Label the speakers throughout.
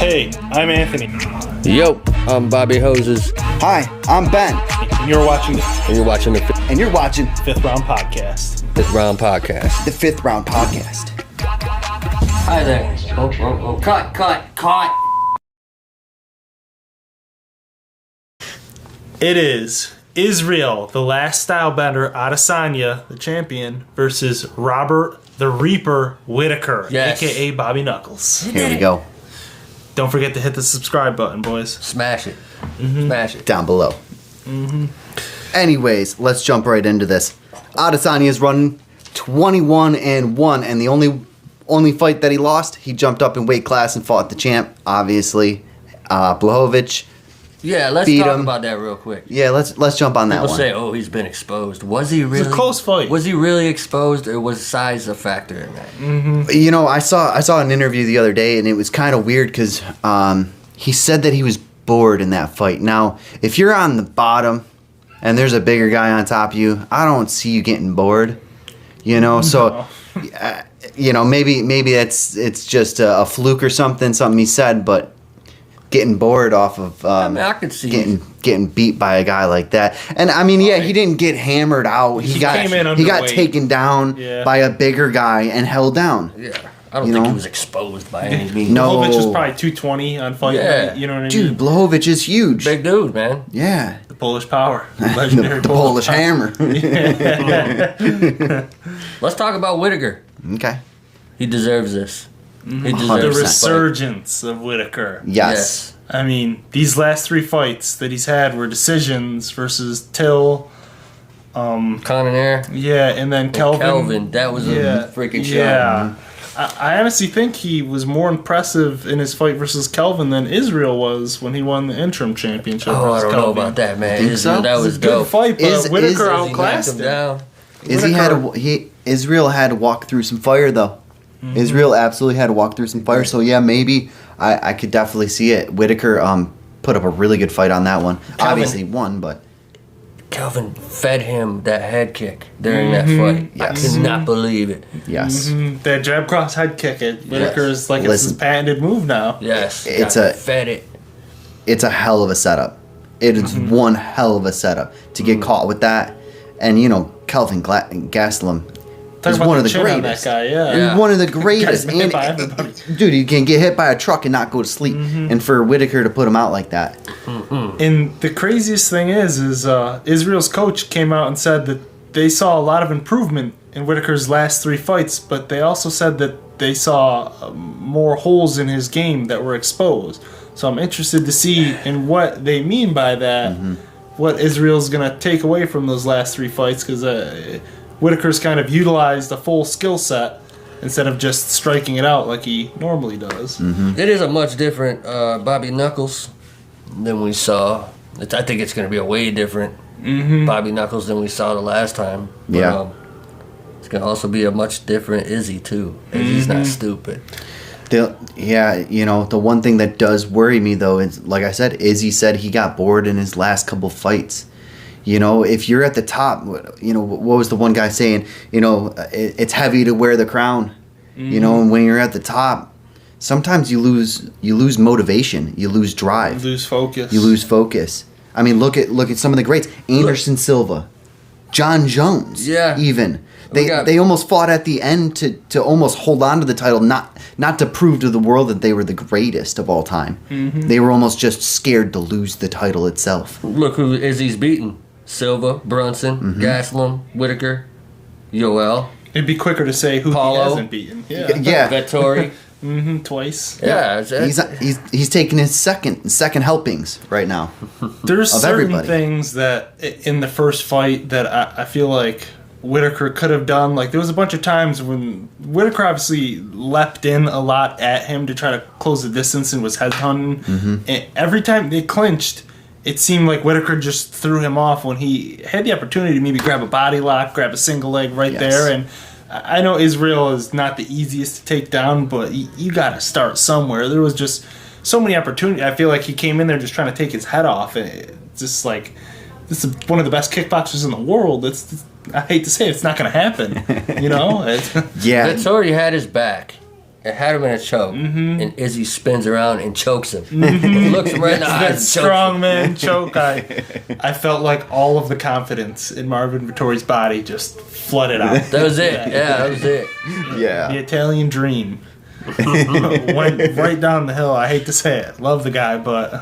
Speaker 1: Hey, I'm Anthony.
Speaker 2: Yo, I'm Bobby Hoses.
Speaker 3: Hi, I'm Ben.
Speaker 1: And you're watching the
Speaker 3: And you're watching
Speaker 1: Fifth Round Podcast.
Speaker 2: Fifth Round Podcast.
Speaker 3: the Fifth Round Podcast.
Speaker 2: Hi there. Oh. Cut.
Speaker 1: It is Israel, the last stylebender, Adesanya, the champion, versus Robert the Reaper Whittaker,
Speaker 2: Yes.
Speaker 1: a.k.a. Bobby Knuckles.
Speaker 3: Here we go.
Speaker 1: Don't forget to hit the subscribe button, boys.
Speaker 2: Smash it. Smash it.
Speaker 3: Down below. Anyways, let's jump right into this. Adesanya's running 21-1, and the only fight that he lost, he jumped up in weight class and fought the champ, obviously. Blachowicz.
Speaker 2: Yeah, let's
Speaker 3: Beat
Speaker 2: talk
Speaker 3: him.
Speaker 2: about that real quick.
Speaker 3: Yeah, let's jump on that
Speaker 2: People
Speaker 3: one.
Speaker 2: say, "Oh, he's been exposed." Was he really?
Speaker 1: It's a close fight.
Speaker 2: Was he really exposed, or was size a factor in that?
Speaker 3: You know, I saw an interview the other day, and it was kind of weird because he said that he was bored in that fight. Now, if you're on the bottom and there's a bigger guy on top of you, I don't see you getting bored. You know, so you know, maybe it's just a fluke or something he said, but getting bored off of
Speaker 2: I could see
Speaker 3: getting beat by a guy like that. And I mean, yeah, he didn't get hammered out. He got
Speaker 1: underweight.
Speaker 3: taken down by a bigger guy and held down.
Speaker 2: Yeah, I don't
Speaker 3: You
Speaker 2: think
Speaker 3: know?
Speaker 2: he was exposed by any means.
Speaker 3: No.
Speaker 1: Blachowicz was probably 220 on fight
Speaker 2: Yeah.
Speaker 1: night, you know what I mean?
Speaker 3: Dude, Blachowicz is huge.
Speaker 2: Big dude, man.
Speaker 3: Yeah.
Speaker 1: The Polish power. Legendary
Speaker 3: The Polish hammer.
Speaker 2: Let's talk about Whittaker.
Speaker 3: Okay.
Speaker 2: He deserves this. He
Speaker 1: The
Speaker 2: deserves
Speaker 3: 100%.
Speaker 2: this fight.
Speaker 1: resurgence of Whittaker.
Speaker 3: Yes.
Speaker 1: I mean, these last three fights that he's had were decisions versus Till,
Speaker 2: Conair.
Speaker 1: yeah, and then Kelvin.
Speaker 2: Kelvin, that was a freaking show.
Speaker 1: Yeah. I honestly think he was more impressive in his fight versus Kelvin than Israel was when he won the interim championship.
Speaker 2: Oh, I
Speaker 1: versus
Speaker 2: don't know
Speaker 1: Kelvin.
Speaker 2: about that, man.
Speaker 3: Think so?
Speaker 2: That
Speaker 1: It was
Speaker 2: was
Speaker 1: a good
Speaker 2: dope.
Speaker 1: fight, but
Speaker 3: Is-
Speaker 1: Whittaker
Speaker 3: is-
Speaker 2: He knocked
Speaker 1: outclassed
Speaker 2: him
Speaker 1: him.
Speaker 2: down.
Speaker 3: Israel had to walk through some fire though. Israel absolutely had to walk through some fire. So yeah, maybe I could definitely see it. Whittaker put up a really good fight on that one. Obviously won, but
Speaker 2: Kelvin fed him that head kick during that fight.
Speaker 3: Yes.
Speaker 2: I could not believe it.
Speaker 3: yes.
Speaker 1: That jab cross head kick at Whittaker is like it's his
Speaker 3: Listen.
Speaker 1: patented move now.
Speaker 2: Yes,
Speaker 3: It's
Speaker 2: got
Speaker 3: a-
Speaker 2: fed it.
Speaker 3: It's a hell of a setup. It is one hell of a setup to get caught with that. And you know, Kelvin Gastelum
Speaker 1: Talk
Speaker 3: is
Speaker 1: about
Speaker 3: one of the
Speaker 1: chin on
Speaker 3: greatest.
Speaker 1: that guy, yeah.
Speaker 2: Yeah.
Speaker 3: He's one of the greatest.
Speaker 1: Guy's been hit by everybody.
Speaker 3: Dude, you can get hit by a truck and not go to sleep. And for Whittaker to put him out like that,
Speaker 1: And the craziest thing is Israel's coach came out and said that they saw a lot of improvement in Whittaker's last three fights, but they also said that they saw more holes in his game that were exposed. So I'm interested to see in what they mean by that, what Israel's going to take away from those last three fights, because Whittaker's kind of utilized a full skill set instead of just striking it out like he normally does.
Speaker 2: It is a much different Bobby Knuckles than we saw. I think it's going to be a way different Bobby Knuckles than we saw the last time. But,
Speaker 3: Yeah.
Speaker 2: it's going to also be a much different Izzy, too. Izzy's not stupid.
Speaker 3: you know, the one thing that does worry me though is, like I said, Izzy said he got bored in his last couple fights. You know, if you're at the top, you know, what was the one guy saying? You know, it's heavy to wear the crown. You know, and when you're at the top, sometimes you lose motivation, you lose drive,
Speaker 1: Lose focus.
Speaker 3: you lose focus. I mean, look at some of the greats: Anderson Silva, John Jones.
Speaker 2: Yeah.
Speaker 3: Even
Speaker 2: We got-
Speaker 3: they almost fought at the end to almost hold on to the title, not to prove to the world that they were the greatest of all time. They were almost just scared to lose the title itself.
Speaker 2: Look who Izzy's beaten. Silva, Brunson, Gastelum, Whittaker, Yoel,
Speaker 1: It'd be quicker to say who
Speaker 2: Paulo.
Speaker 1: he hasn't beaten. Yeah.
Speaker 3: Yeah,
Speaker 2: Vettori.
Speaker 1: Twice.
Speaker 2: Yeah.
Speaker 3: he's taking his second helpings right now.
Speaker 1: There's
Speaker 3: Of
Speaker 1: certain
Speaker 3: everybody.
Speaker 1: things that in the first fight that I feel like Whittaker could have done. Like there was a bunch of times when Whittaker obviously leapt in a lot at him to try to close the distance and was headhunting. And every time they clinched, it seemed like Whittaker just threw him off when he had the opportunity to maybe grab a body lock, grab a single leg right
Speaker 3: Yes.
Speaker 1: there. And I know Israel is not the easiest to take down, but you got to start somewhere. There was just so many opportunities. I feel like he came in there just trying to take his head off. And it's just like, this is one of the best kickboxers in the world. I hate to say it, it's not going to happen. You know?
Speaker 3: Yeah,
Speaker 2: Vettori had his back. It had him in a choke, and Izzy spins around and chokes him. Looks him right in the eyes.
Speaker 1: That
Speaker 2: and chokes
Speaker 1: strong
Speaker 2: him.
Speaker 1: man choke. I felt like all of the confidence in Marvin Vittori's body just flooded out.
Speaker 2: That was it. Yeah, that was it.
Speaker 3: Yeah.
Speaker 1: The Italian dream went right down the hill. I hate to say it. Love the guy, but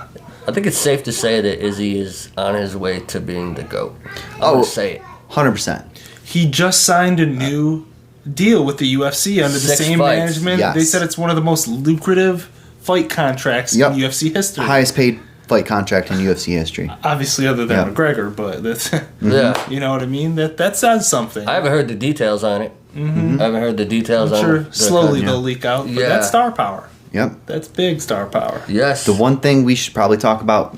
Speaker 2: I think it's safe to say that Izzy is on his way to being the GOAT. I would say it.
Speaker 3: 100%.
Speaker 1: he just signed a new deal with the UFC under the
Speaker 2: 6
Speaker 1: same
Speaker 2: fights.
Speaker 1: management.
Speaker 3: Yes.
Speaker 1: They said it's one of the most lucrative fight contracts in UFC history.
Speaker 3: Highest paid fight contract in UFC history.
Speaker 1: Obviously, other than
Speaker 3: Yeah.
Speaker 1: McGregor, but that's
Speaker 2: Yeah.
Speaker 1: you know what I mean. That says something.
Speaker 2: I haven't heard the details on it. I haven't heard the details
Speaker 1: I'm
Speaker 2: on
Speaker 1: sure
Speaker 2: it.
Speaker 1: slowly
Speaker 3: yeah.
Speaker 1: they'll leak out. But
Speaker 2: Yeah.
Speaker 1: that's star power.
Speaker 3: Yep.
Speaker 1: That's big star power.
Speaker 2: Yes.
Speaker 3: The one thing we should probably talk about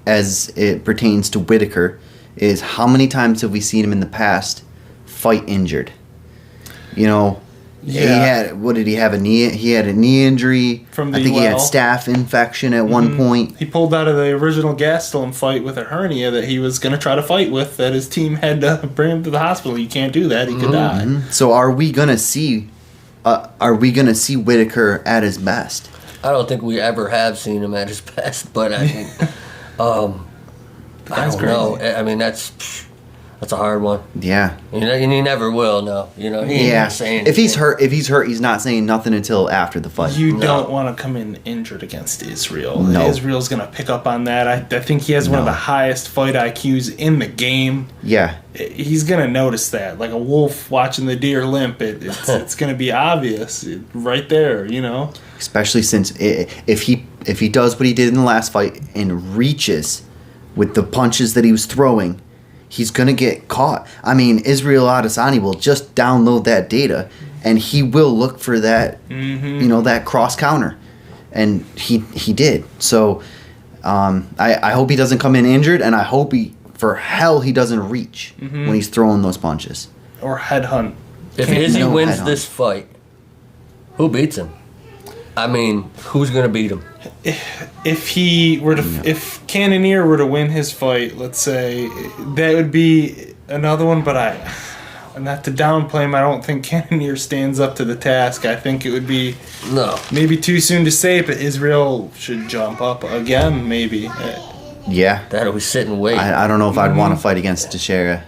Speaker 3: as it pertains to Whittaker is how many times have we seen him in the past fight injured? You know, he had, what did he have, a knee? He had a knee injury.
Speaker 1: From the
Speaker 3: I think he had
Speaker 1: UL.
Speaker 3: staph infection at one point.
Speaker 1: He pulled out of the original Gastelum fight with a hernia that he was going to try to fight with. That his team had to bring him to the hospital. You can't do that. He could die.
Speaker 3: So are we gonna see Whittaker at his best?
Speaker 2: I don't think we ever have seen him at his best, but I mean, I don't know. I mean, that's a hard one.
Speaker 3: Yeah.
Speaker 2: You know, and he never will. No, you know, he ain't
Speaker 3: Yeah.
Speaker 2: gonna say
Speaker 3: If he's
Speaker 2: anything.
Speaker 3: hurt, he's not saying nothing until after the fight.
Speaker 1: You
Speaker 2: No.
Speaker 1: don't want to come in injured against Israel.
Speaker 3: No.
Speaker 1: Israel's going to pick up on that. I think he has one of the highest fight IQs in the game.
Speaker 3: Yeah.
Speaker 1: He's going to notice that. Like a wolf watching the deer limp. It's going to be obvious right there, you know?
Speaker 3: Especially since if he does what he did in the last fight and reaches with the punches that he was throwing, he's going to get caught. I mean, Israel Adesanya will just download that data, and he will look for that, you know, that cross counter. And he did. So I hope he doesn't come in injured, and I hope he doesn't reach when he's throwing those punches.
Speaker 1: Or headhunt.
Speaker 2: If Izzy
Speaker 3: no
Speaker 2: wins
Speaker 3: head-on.
Speaker 2: this fight, who beats him? I mean, who's gonna beat him?
Speaker 1: If he were to, if Cannonier were to win his fight, let's say, that would be another one. But not to downplay him, I don't think Cannonier stands up to the task. I think it would be
Speaker 2: No.
Speaker 1: maybe too soon to say, but Israel should jump up again, maybe.
Speaker 3: Yeah.
Speaker 2: That we sit and wait.
Speaker 3: I don't know if I'd want to fight against Teixeira.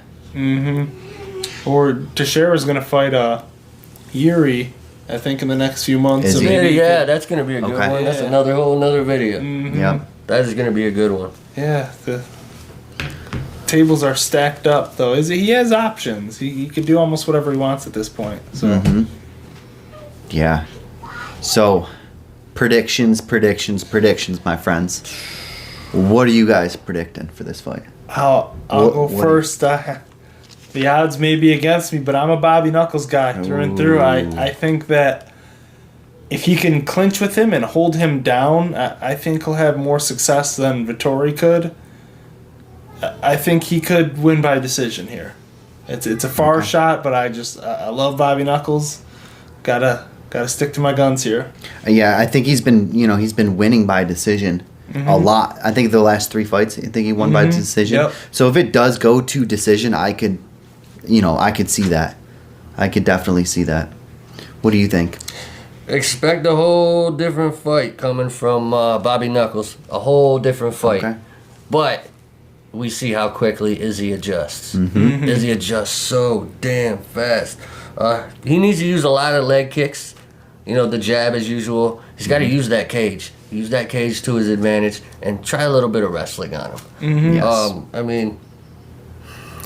Speaker 1: Or Teixeira's going to fight Yuri, I think, in the next few months.
Speaker 3: Is
Speaker 1: so
Speaker 3: he?
Speaker 2: yeah,
Speaker 1: maybe
Speaker 2: yeah, that's gonna be a good
Speaker 3: Okay.
Speaker 2: one. That's
Speaker 1: Yeah.
Speaker 2: another video.
Speaker 3: Yep.
Speaker 2: That is gonna be a good one.
Speaker 1: Yeah, the tables are stacked up, though. He has options. He could do almost whatever he wants at this point. So
Speaker 3: Yeah. So, predictions, my friends. What are you guys predicting for this fight?
Speaker 1: I'll go
Speaker 3: what-
Speaker 1: first. The odds may be against me, but I'm a Bobby Knuckles guy through and through. I think that if he can clinch with him and hold him down, I think he'll have more success than Vittori could. I think he could win by decision here. It's a far shot, but I love Bobby Knuckles. Gotta stick to my guns here.
Speaker 3: Yeah, I think he's been winning by decision a lot. I think the last 3 fights, I think he won by decision.
Speaker 1: Yep.
Speaker 3: So if it does go to decision, I could see that. I could definitely see that. What do you think?
Speaker 2: Expect a whole different fight coming from Bobby Knuckles. A whole different fight.
Speaker 3: Okay.
Speaker 2: But we see how quickly Izzy adjusts. Izzy adjusts so damn fast. He needs to use a lot of leg kicks. You know, the jab as usual. He's got to use that cage. Use that cage to his advantage and try a little bit of wrestling on him.
Speaker 3: Yes.
Speaker 2: I mean,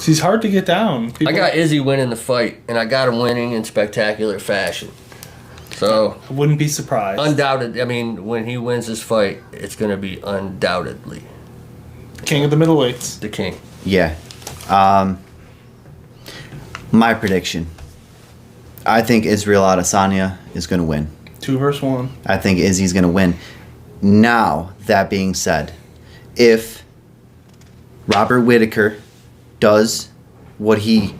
Speaker 1: He's hard to get down.
Speaker 2: I got Izzy winning the fight, and I got him winning in spectacular fashion. So,
Speaker 1: I wouldn't be surprised.
Speaker 2: undoubted. I mean, when he wins this fight, it's going to be undoubtedly
Speaker 1: King of the middleweights.
Speaker 2: the king.
Speaker 3: Yeah. My prediction. I think Israel Adesanya is going to win.
Speaker 1: 2 versus 1.
Speaker 3: I think Izzy's going to win. Now, that being said, if Robert Whittaker does what he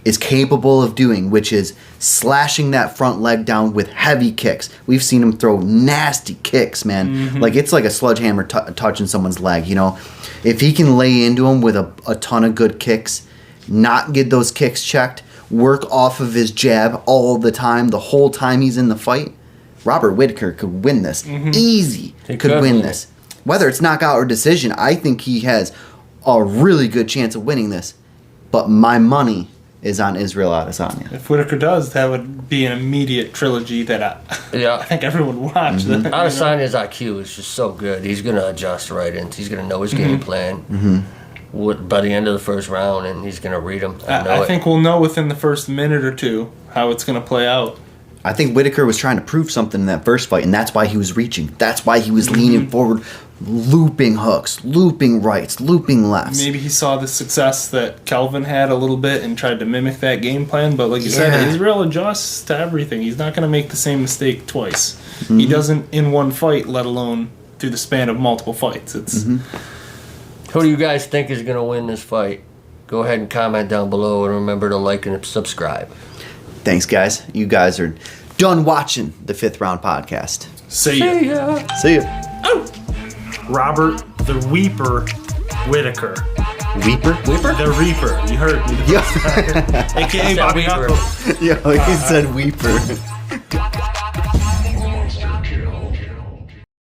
Speaker 3: is capable of doing, which is slashing that front leg down with heavy kicks. We've seen him throw nasty kicks, man. Like it's like a sledgehammer touching someone's leg, you know. If he can lay into him with a ton of good kicks, not get those kicks checked, work off of his jab all the time, the whole time he's in the fight, Robert Whittaker could win this. Easy.
Speaker 2: He
Speaker 3: could win this. Whether it's knockout or decision, I think he has a really good chance of winning this. But my money is on Israel Adesanya.
Speaker 1: If Whittaker does, that would be an immediate trilogy that I think everyone would watch.
Speaker 2: Adesanya's IQ is just so good. He's going to adjust right in. He's going to know his game plan by the end of the first round, and he's going to read him.
Speaker 1: I think we'll know within the first minute or two how it's going to play out.
Speaker 3: I think Whittaker was trying to prove something in that first fight, and that's why he was reaching. That's why he was leaning forward, looping hooks, looping rights, looping lefts.
Speaker 1: Maybe he saw the success that Kelvin had a little bit and tried to mimic that game plan. But like you said, Israel adjusts to everything. He's not going to make the same mistake twice. He doesn't in one fight, let alone through the span of multiple fights. It's
Speaker 2: Who do you guys think is going to win this fight? Go ahead and comment down below, and remember to like and subscribe.
Speaker 3: Thanks, guys. You guys are done watching the Fifth Round Podcast.
Speaker 1: See ya.
Speaker 3: See ya.
Speaker 1: Robert the Weeper Whittaker.
Speaker 3: Weeper?
Speaker 1: The Reaper. You heard me.
Speaker 3: Yeah.
Speaker 1: AKA Bobby
Speaker 2: Weeper.
Speaker 1: Knuckles.
Speaker 3: Yo, he said Weeper.